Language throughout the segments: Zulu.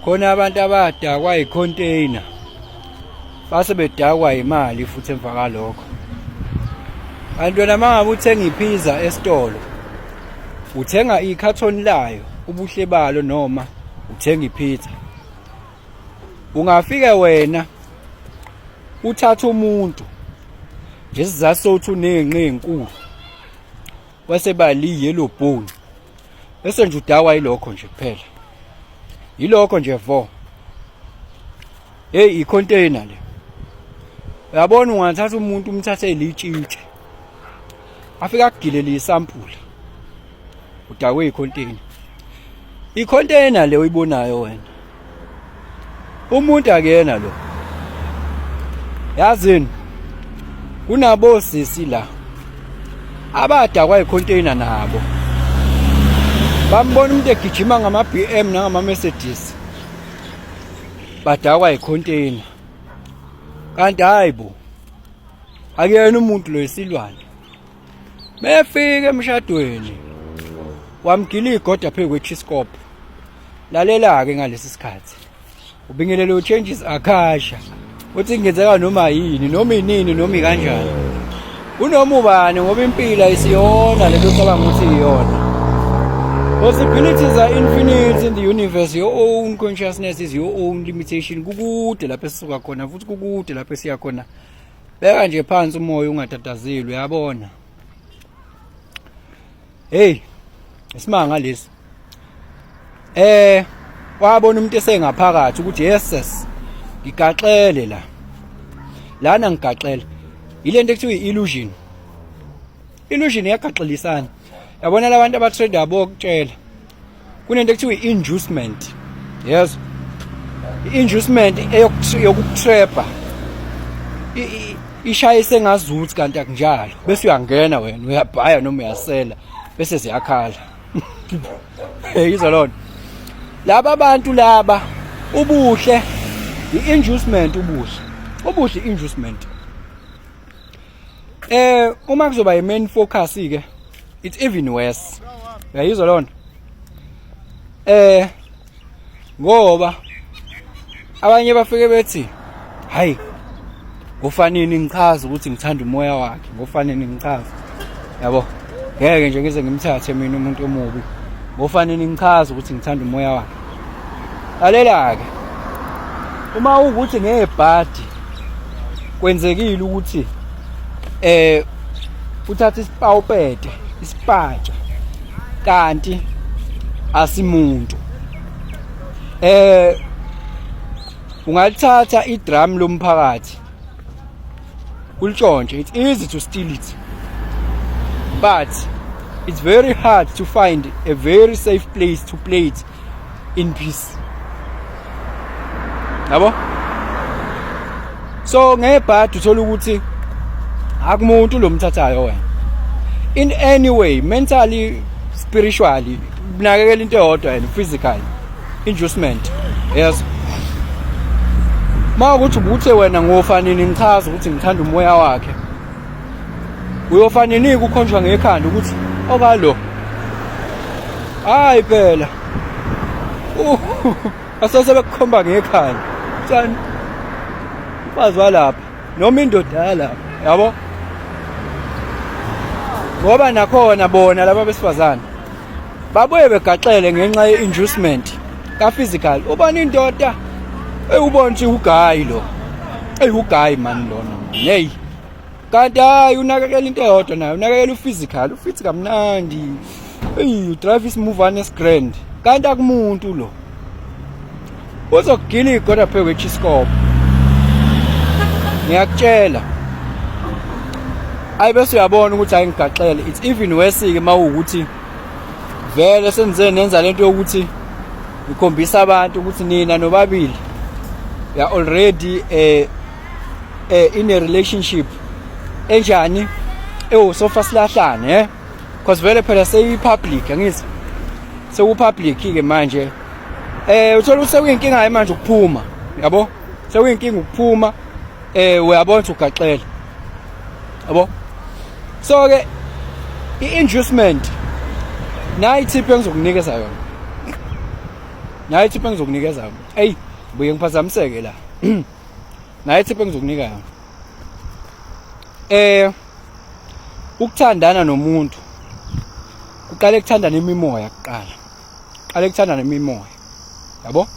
khona abantu abadakwa icontainer base bedakwa imali futhi emva kalokho. Kanti wena mangabe uthenga ipizza esitolo uthenga ikhathoni layo ubuhle balo noma uthenga ipizza, ungafike wena uthatha umuntu njesizathu sokuthi unenqe enkulu wase bali yellow bone bese nje udakwa yilokho nje kuphela, yilokho nje vo. Hey, icontainer le uyabona, ungathatha umuntu umthathe ilitshitshe afika kugilele isampula udakwe icontainer. Icontainer le uyibonayo wena umuntu akuyena lo, yazini kunabo sisi la abadakwa icontainer nabo bambona umuntu egijima ngama BM nangama Mercedes badakwa icontainer. Kanti hayibo akuyena umuntu lo isilwane. Befika emshadweni wamgila igoda phezu kwechiscope. Lalela-ke ngalesi sikhathi ubingelele u-changes akhasha uthi kungenzeka noma yini noma inini noma ikanjani unoma ubani, ngoba impilo isiyona lento ocabanga ukuthi iyona. Possibilities are infinite in the universe. Your own consciousness is your own limitation. Kukude lapho esisuka khona futhi kukude lapho esiya khona. Beka nje phansi umoya ungatatazeli, uyabona. Hey, isimanga lesi. Wabona umuntu esengaphakathi ukuthi yes ngigaxele la. Lana ngigaxele. Ilento ekuthiwa illusion. Illusion iyagaxelisana. Yabona labantu abatrade abokutshela. Kunento ekuthiwa inducement. Yes. Inducement eyokutrapper. Ishayise ngazuthi kanti akunjalo. Bese uyangena wena, uyabhaya noma uyasela bese ziyakhala. Yizwa lona. Laba abantu laba ubuhle i-inducement ubuhle inducement. Uma kuzoba i-main focus ke it's even worse. Uyayizwa lona? Ngoba abanye bafike bethi hayi ngofanele ngichaze ukuthi ngithanda umoya wakhe, ngofanele ngichaze. Yabo, ngeke nje ngize ngimthathe mina umuntu omubi. Ngofanele ngichaze ukuthi ngithanda umoya wakhe. Lalela ke. Uma ukuthi ngebhadi kwenzekile ukuthi uthatha isipawupete, isipatsha kanti asimuntu. Ungalithatha idrum lomphakathi ulitshontshe. It's easy to steal it, but it's very hard to find a very safe place to play it in peace. Yabo? So ngebhadi uthola ukuthi akumuntu lo mthathayo wena. In any way, mentally, spiritually, nakekela into eyodwa yena, physically, inducement. Yes. Mawukuthi ubuthe wena ngofanele ngichaza ukuthi ngithanda umoya wakhe. Uyofanele ukukhonjwa ngekhanda ukuthi okalo. Hayi phela. Asase bekukhomba ngekhanda. Tsani. Bazwa lapha noma indoda lapha, yabo? Ngoba nakhona bona laba besifazana babuye begaxele ngenxa ye-inducement ka physical. Ubani indoda eyubona ukuthi ugayi lo. Ugayi man lona. Hey. Kanti hayi unakekela into eyodwa nayo, unakekela u-physical, ufit kamnandi. You drive smooth and grand. Kanti akumuntu lo. Uzokugila igoda phezu kwechiscope. Ngiyakutshela. Ayi bese uyabona ukuthi ayingigaxele. It's even worse ke mawukuthi vele nenza lento yokuthi ukhombisa abantu ukuthi nina nobabili you are already in a relationship enjani sofa silahlane, because vele phela seyi public angithi sewu public ke manje uthola ukuthi sekuyinkinga manje ukuphuma, yabo? Sekuyinkinga ukuphuma uyabona ukuthi ugaxele, yabo? So ke i-inducement nayi tip engizokunikeza yona. naye ithi engizokunikeza yona hey buye ngiphazamiseke la naye ithi engizokunika yona ukuthandana nomuntu kuqale kuthandana imimoya kuqala qale kuthandana imimoya yabo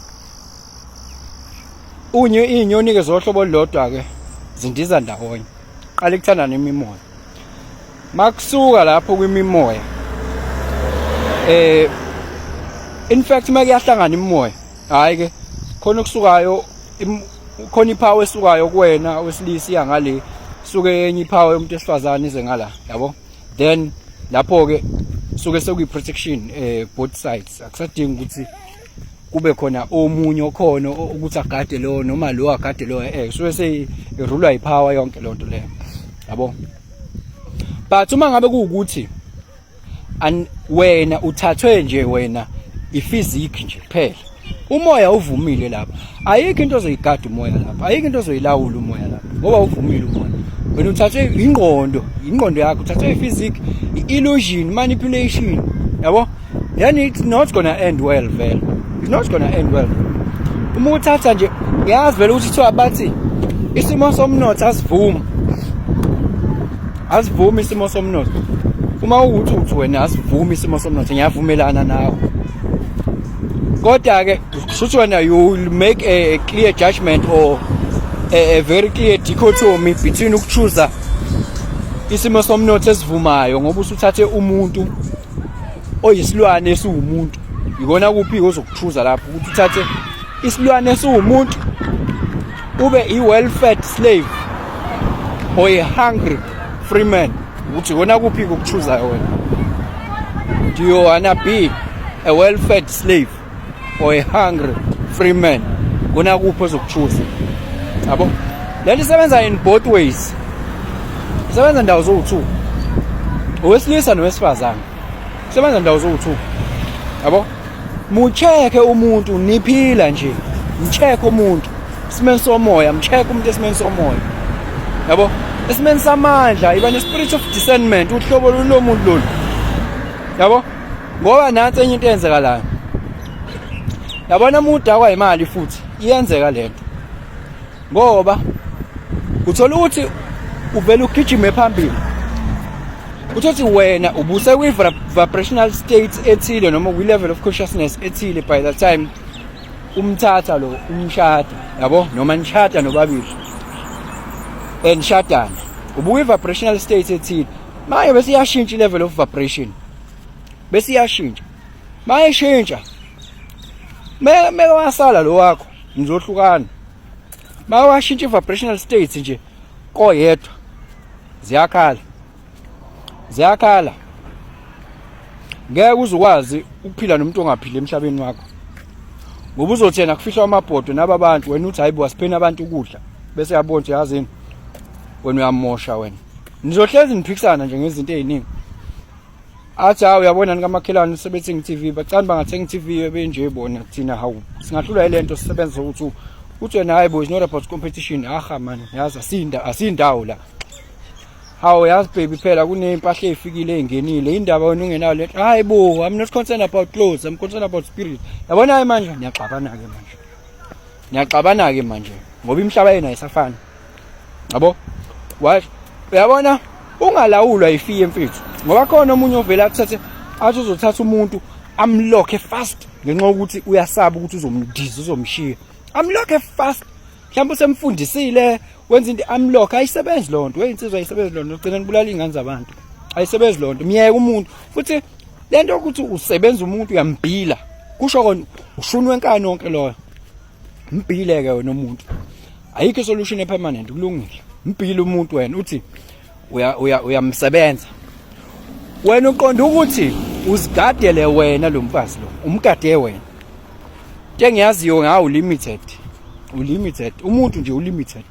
inyoni ke zohlobo olulodwa ke zindiza ndawonye qale kuthandana imimoya makusuka lapho kwimimoya in fact make yahlangana imimoya hayi ke khona ukusukayo khona ipower esukayo kuwena wesilisi yangale suke enye ipower yomuntu esifazane ize ngala yabo then lapho ke suke sekuyi protection both sides akusadingi ukuthi kube khona omunye okhona ukuthi agade lo noma lo agade lo suke seyirulwa ipower yonke lonto leyo yabo but uma ngabe kuukuthi wena uthathwe nje wena iphysique nje kuphela umoya uvumile lapha ayikho into ozoyigada umoya lapha ayikho into ozoyilawula umoya lapha ngoba uvumile umoya wena uthathwe ingqondo yakho uthathwe iphysique illusion manipulation yabo then it's not gonna end well vele it's not gonna end well uma uthatha nje yazi vele ukuthi kuthiwa bathi isimo somnotho asivumi isimo somnotho uma uthi wena asivumi isimo somnotho ngiyavumelana nawe kodwa ke kushuthi wena you will make a clear judgment or a very clear dichotomy between ukuchoose isimo somnotho esivumayo ngoba usuthathe umuntu oyisilwane esiwumuntu ikona kuphi ozokuchoose lapho ukuthi uthathe isilwane esiwumuntu ube i-well-fed slave or a hungry free man ukuthi ikona kuphi ukuchoose wena do you wanna be a well-fed slave or a hungry free man kona kuphi ozokuchoose yabo lento isebenza in both ways isebenza ndawo zo-2 owesilisa nowesifazane isebenza ndawo zo-2 yabo mucheke umuntu niphila nje mcheke umuntu isimeni somoya mcheke umuntu esimeni somoya yabo esimeni samandla iba ne-spirit of discernment uhlobo lomuntu lolu yabo ngoba nansi enye into eyenzekalayo yabona umuntu akwayimali futhi iyenzeka lento ngoba uthola ukuthi uvela ugijime phambili uthi wena ubuse kwi-vibrational state ethile noma kwi-level of consciousness ethile by the time umthatha lo umshada yabo noma nishada nobabili nishadana ubukwi-vibrational state ethile manje bese iyashintsha i-level of vibration bese iyashintsha manje ishintsha meke wasala lo wakho nizohlukana mawashintsha i-vibrational states nje koyedwa ziyakhala ngeke uzukwazi ukuphila nomuntu ongaphili emhlabeni wakho ngoba uzothena kufihlwa amabhodo nababantu wena uthi hayibo asipheni abantu ukudla bese yabona nje yazini wena uyamosha wena nizohlezi niphikisana nje ngezinto eziningi athi hawu uyabona nikamakhelwane usebenzisa i-TV bacani bangathenga i-TV ebenje bona thina hawu singahlulwa ilento sisebenza ukuthi uthi wena hayibo it's not about competition aha man yazi asindawo la hawu yazi baby phela kunempahla ezifikile ezingenile indaba wena ungenayo le hayibo I'm not concerned about clothes I'm concerned about spirit yabona hayi manje niyaxabana ke manje ngoba imhlaba yena ayisafani yabo uyabona ungalawulwa ifiye mfethu ngoba khona omunye ovela akuthathe athi uzothatha umuntu amlock fast ngenxa ukuthi uyasaba ukuthi uzomdiza uzomshiya amlock fast mhlawumbe usemfundisile wenza into amlock ayisebenzi lonto weinsizwa ayisebenzi lonto ugcina nibulala ingane zabantu ayisebenzi lonto miyeke umuntu futhi lento ukuthi usebenza umuntu uyambhila kusho kona ushunwe enkani yonke loyo mbhileke wena umuntu ayikho solution permanent kulungile mbhile umuntu wena uthi uyamsebenza wena uqonda ukuthi uzigadele wena lo mfazi lo umgade wena njengiyaziyo ngawu limited umuntu nje ulimited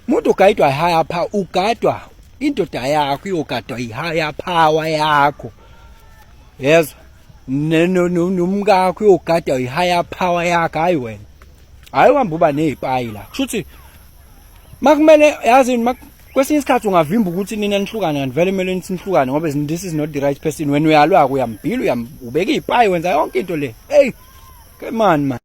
umuntu ugayidwa higher power ugadwa indoda yakho iyogadwa i-higher power yakho yezwa nomkakho uyogadwa i-higher power yakho hayi wena hayi uhamba uba nezipayi la kushuthi makumele yazini kwesinye isikhathi ungavimba ukuthi nina nihlukana kanti vele kumele nithi nihlukane ngoba this is not the right person wena uyalwa uyambhila ubeka izipayi wenza yonke into le hey Come on, man.